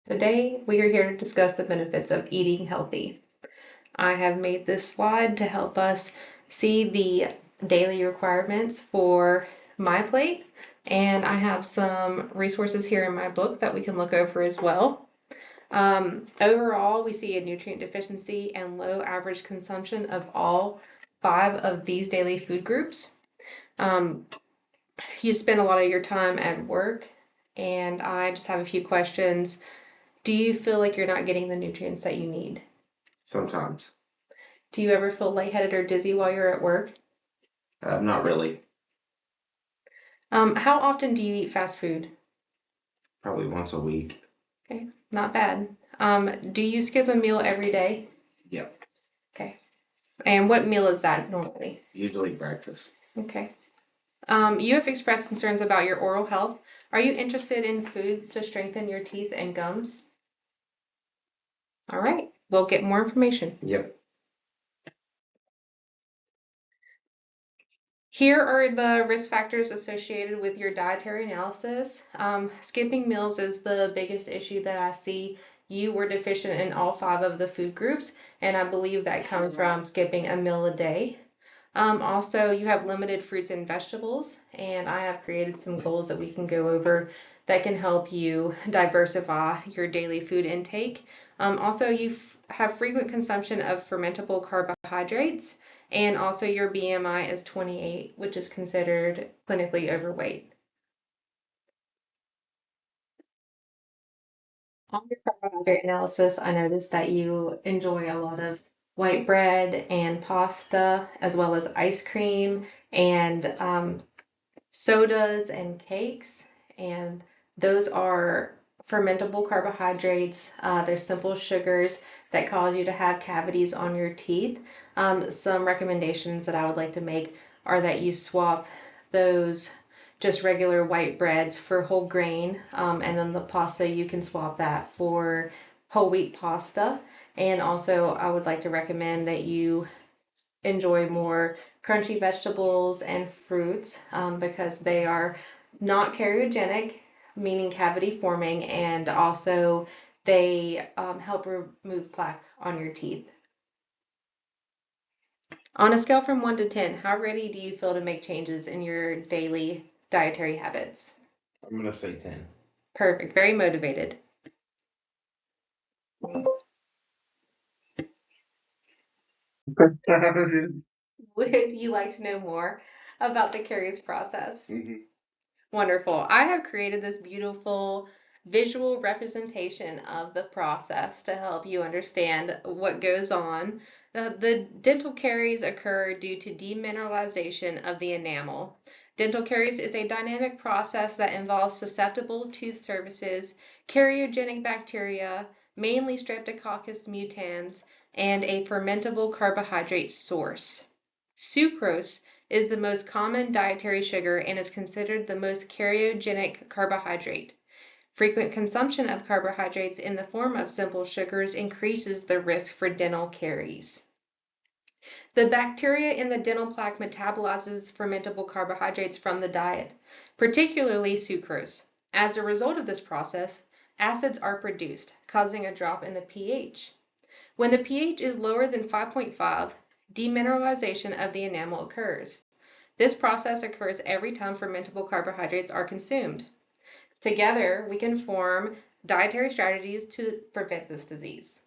Today, we are here to discuss the benefits of eating healthy. I have made this slide to help us see the daily requirements for my plate, and I have some resources here in my book that we can look over as well. Overall, we see a nutrient deficiency and low average consumption of all 5 of these daily food groups. You spend a lot of your time at work, and I just have a few questions. Do you feel like you're not getting the nutrients that you need? Sometimes. Do you ever feel lightheaded or dizzy while you're at work? Not really. How often do you eat fast food? Probably once a week. Okay, not bad. Do you skip a meal every day? Yep. Okay. And what meal is that normally? Usually breakfast. Okay. You have expressed concerns about your oral health. Are you interested in foods to strengthen your teeth and gums? All right, we'll get more information. Yep. Here are the risk factors associated with your dietary analysis. Skipping meals is the biggest issue that I see. You were deficient in all 5 of the food groups, and I believe that comes from skipping a meal a day. Also, you have limited fruits and vegetables, and I have created some goals that we can go over that can help you diversify your daily food intake. Also, you have frequent consumption of fermentable carbohydrates, and also your BMI is 28, which is considered clinically overweight. On your carbohydrate analysis, I noticed that you enjoy a lot of white bread and pasta, as well as ice cream and sodas and cakes. And those are fermentable carbohydrates. They're simple sugars that cause you to have cavities on your teeth. Some recommendations that I would like to make are that you swap those just regular white breads for whole grain, and then the pasta you can swap that for whole wheat pasta. And also, I would like to recommend that you enjoy more crunchy vegetables and fruits because they are not cariogenic, meaning cavity forming, and also they help remove plaque on your teeth. On a scale from 1 to 10, how ready do you feel to make changes in your daily dietary habits? I'm going to say 10. Perfect, very motivated. Would you like to know more about the curious process? Wonderful. I have created this beautiful visual representation of the process to help you understand what goes on. The dental caries occur due to demineralization of the enamel. Dental caries is a dynamic process that involves susceptible tooth surfaces, cariogenic bacteria, mainly Streptococcus mutans, and a fermentable carbohydrate source. Sucrose is the most common dietary sugar and is considered the most cariogenic carbohydrate. Frequent consumption of carbohydrates in the form of simple sugars increases the risk for dental caries. The bacteria in the dental plaque metabolizes fermentable carbohydrates from the diet, particularly sucrose. As a result of this process, acids are produced, causing a drop in the pH. When the pH is lower than 5.5, demineralization of the enamel occurs. This process occurs every time fermentable carbohydrates are consumed. Together, we can form dietary strategies to prevent this disease.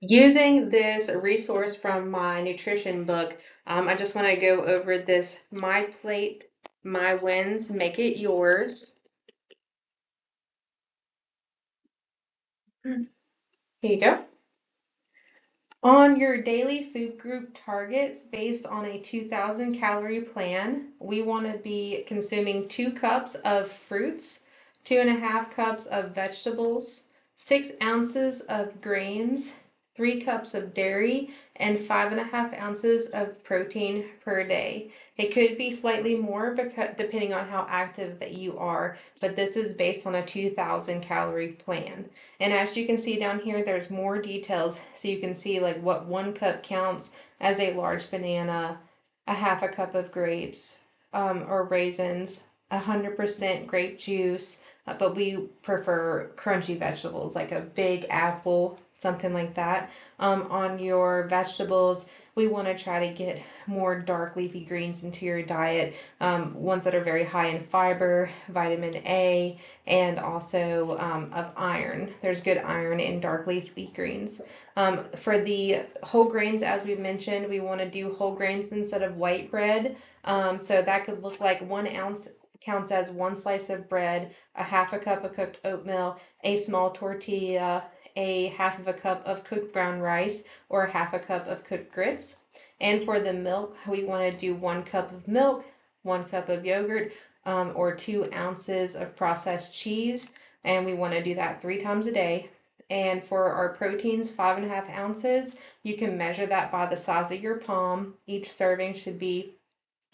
Using this resource from my nutrition book, I just want to go over this My Plate, My Wins, Make It Yours. Here you go. On your daily food group targets based on a 2,000 calorie plan, we want to be consuming 2 cups of fruits, 2.5 cups of vegetables, 6 ounces of grains, 3 cups of dairy, and 5.5 ounces of protein per day. It could be slightly more depending on how active that you are, but this is based on a 2,000 calorie plan. And as you can see down here, there's more details, so you can see like what 1 cup counts as a large banana, a half a cup of grapes, or raisins, 100% grape juice, but we prefer crunchy vegetables like a big apple, something like that. On your vegetables, we want to try to get more dark leafy greens into your diet, ones that are very high in fiber, vitamin A, and also of iron. There's good iron in dark leafy greens. For the whole grains, as we mentioned, we want to do whole grains instead of white bread. So that could look like 1 ounce counts as 1 slice of bread, a half a cup of cooked oatmeal, a small tortilla, a half of a cup of cooked brown rice, or a half a cup of cooked grits. And for the milk, we want to do 1 cup of milk, 1 cup of yogurt, or 2 ounces of processed cheese. And we want to do that 3 times a day. And for our proteins, 5.5 ounces. You can measure that by the size of your palm. Each serving should be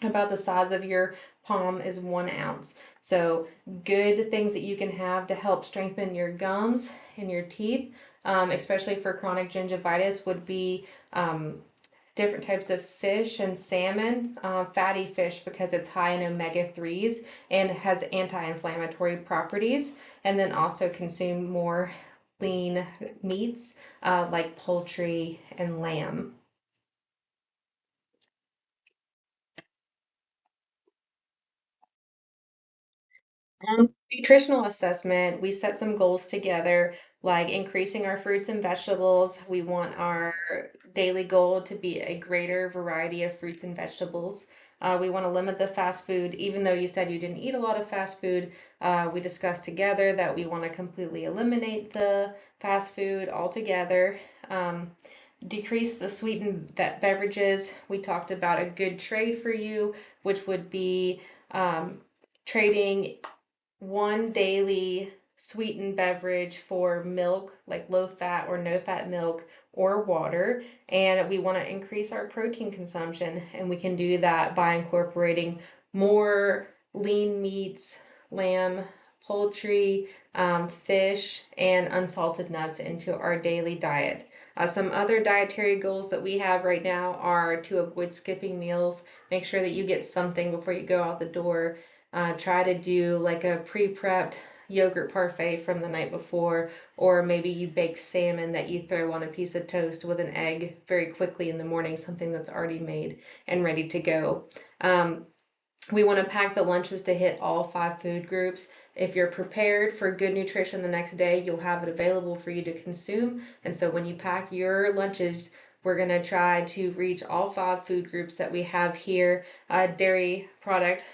about the size of your palm is 1 ounce. So good things that you can have to help strengthen your gums and your teeth, especially for chronic gingivitis, would be different types of fish and salmon, fatty fish because it's high in omega-3s and has anti-inflammatory properties. And then also consume more lean meats like poultry and lamb. Nutritional assessment, we set some goals together, like increasing our fruits and vegetables. We want our daily goal to be a greater variety of fruits and vegetables. We want to limit the fast food, even though you said you didn't eat a lot of fast food. We discussed together that we want to completely eliminate the fast food altogether. Decrease the sweetened beverages. We talked about a good trade for you, which would be trading one daily sweetened beverage for milk, like low fat or no fat milk or water. And we want to increase our protein consumption. And we can do that by incorporating more lean meats, lamb, poultry, fish, and unsalted nuts into our daily diet. Some other dietary goals that we have right now are to avoid skipping meals. Make sure that you get something before you go out the door. Try to do like a pre-prepped yogurt parfait from the night before, or maybe you baked salmon that you throw on a piece of toast with an egg very quickly in the morning, something that's already made and ready to go. We want to pack the lunches to hit all 5 food groups. If you're prepared for good nutrition the next day, you'll have it available for you to consume. And so when you pack your lunches, we're going to try to reach all 5 food groups that we have here. Dairy product,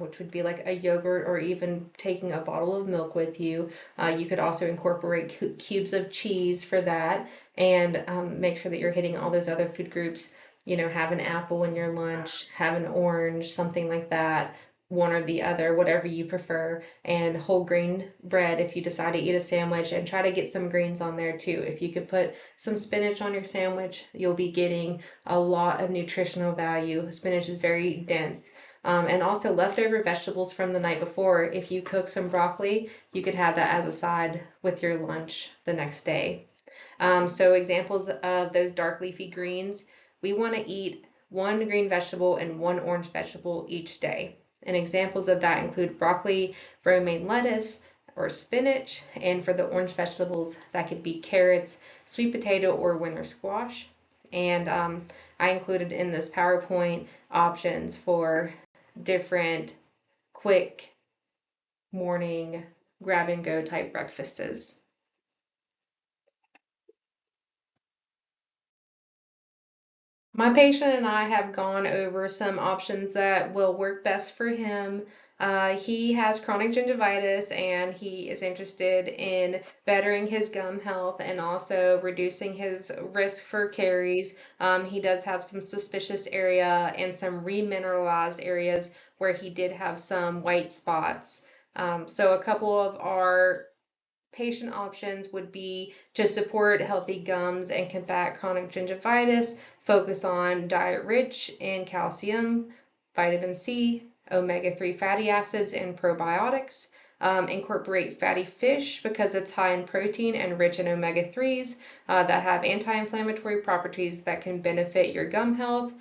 which would be like a yogurt or even taking a bottle of milk with you. You could also incorporate cubes of cheese for that, and make sure that you're hitting all those other food groups. Have an apple in your lunch, have an orange, something like that, one or the other, whatever you prefer, and whole grain bread if you decide to eat a sandwich, and try to get some greens on there too. If you can put some spinach on your sandwich, you'll be getting a lot of nutritional value. Spinach is very dense. And also leftover vegetables from the night before. If you cook some broccoli, you could have that as a side with your lunch the next day. So examples of those dark leafy greens, we want to eat 1 green vegetable and 1 orange vegetable each day. And examples of that include broccoli, romaine lettuce, or spinach. And for the orange vegetables, that could be carrots, sweet potato, or winter squash. And I included in this PowerPoint options for different quick morning grab and go type breakfasts. My patient and I have gone over some options that will work best for him. He has chronic gingivitis and he is interested in bettering his gum health and also reducing his risk for caries. He does have some suspicious area and some remineralized areas where he did have some white spots. So a couple of our patient options would be to support healthy gums and combat chronic gingivitis, focus on diet rich in calcium, vitamin C, omega-3 fatty acids, and probiotics. Incorporate fatty fish because it's high in protein and rich in omega-3s that have anti-inflammatory properties that can benefit your gum health.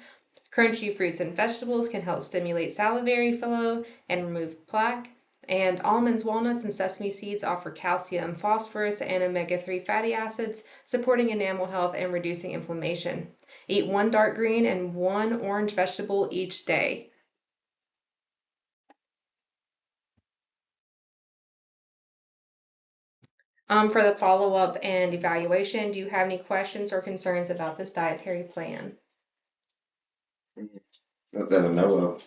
Crunchy fruits and vegetables can help stimulate salivary flow and remove plaque. And almonds, walnuts, and sesame seeds offer calcium, phosphorus, and omega-3 fatty acids, supporting enamel health and reducing inflammation. Eat one dark green and one orange vegetable each day. For the follow-up and evaluation, do you have any questions or concerns about this dietary plan? Not that I know of.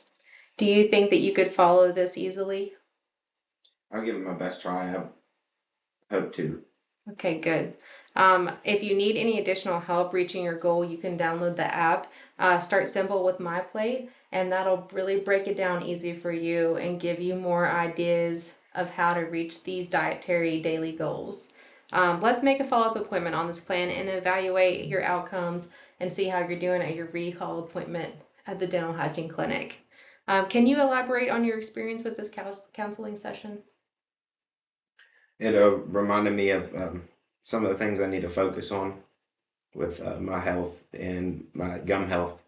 Do you think that you could follow this easily? I'll give it my best try. I hope to. Okay, good. If you need any additional help reaching your goal, you can download the app. Start simple with My Plate, and that'll really break it down easy for you and give you more ideas of how to reach these dietary daily goals. Let's make a follow-up appointment on this plan and evaluate your outcomes and see how you're doing at your recall appointment at the dental hygiene clinic. Can you elaborate on your experience with this counseling session? It reminded me of some of the things I need to focus on with my health and my gum health.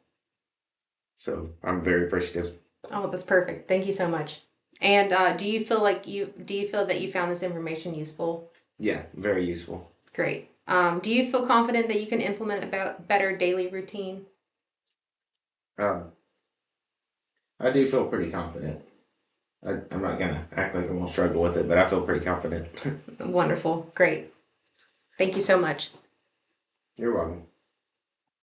So I'm very appreciative. Oh, that's perfect. Thank you so much. And do you feel like do you feel that you found this information useful? Yeah, very useful. Great. Do you feel confident that you can implement a better daily routine? Uh, I do feel pretty confident. I'm not gonna act like I won't struggle with it, but I feel pretty confident. Wonderful. Great. Thank you so much. You're welcome.